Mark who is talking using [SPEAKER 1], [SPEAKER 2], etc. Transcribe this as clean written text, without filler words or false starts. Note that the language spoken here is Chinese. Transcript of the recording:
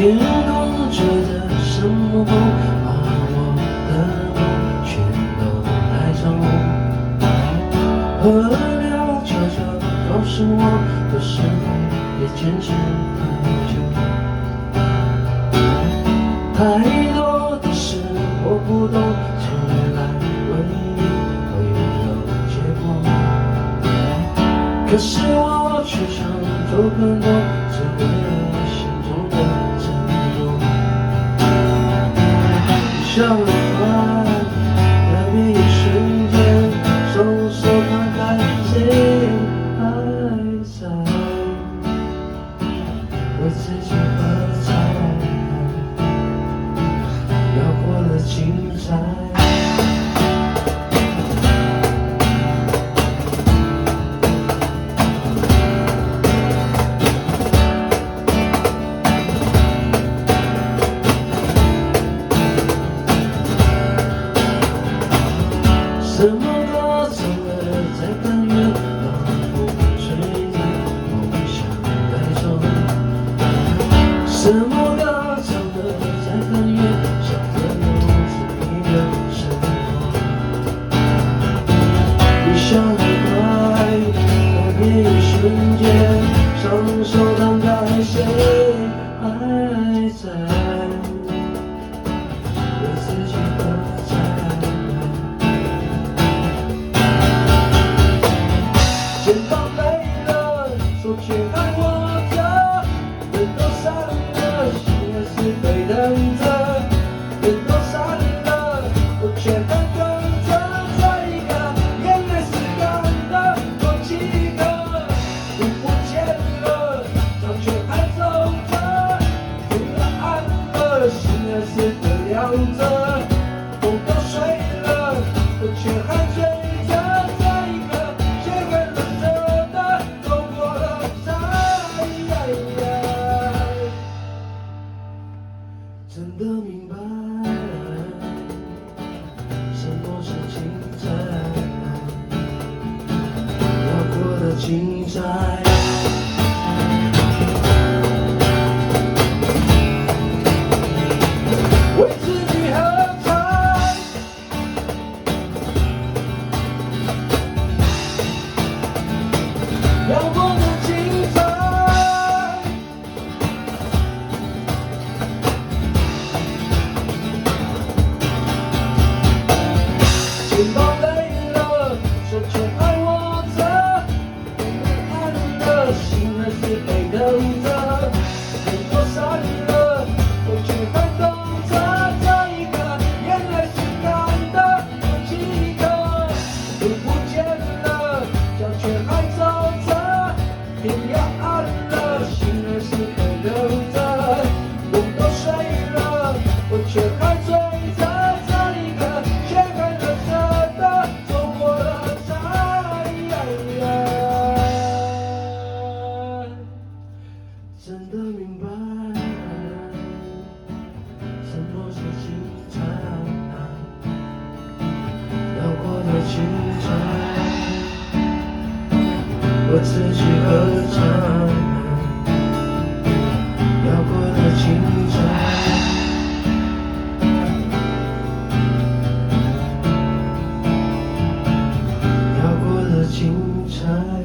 [SPEAKER 1] 天空觉得什么风，把我的梦全都带走。河流悄悄告诉我，有时候别坚持太久。太多的事我不懂，从来为你都有结果。可是我却想做更多，只为了心中的承诺。像了花的每一瞬间，双手摊开，谁还在为自己喝彩？要过得精彩。什么歌唱得再甘愿，让风吹着梦想带走。什么歌唱得再甘愿，笑着有自己的生活。你笑得快，改变一瞬间，双手摊开，谁还在为自己喝彩？肩膀累了，手却还握着，人都散了，心还是被等着。人都散了，我却还等着这一个，眼泪是干的，多几个。你不见了，脚却还走着，天要暗了，心还是被亮着。风都睡了，我却还追着这一个，却还不舍得走过了才真的明白什么是精彩，要过得精彩。为自己喝彩，要过得精彩。肩膀累了，手却还握着，暗了，心还是被等着。人都散了，我却还等着这一个，眼泪是干的，有几个。你不见了，脚却还走着，天要暗了，心还是被等着。梦都睡了，我却还追着这一个，却还不舍得走过了才真的明白什么是精彩，要过得精彩，我自己喝彩，要过得精彩。要过得精彩。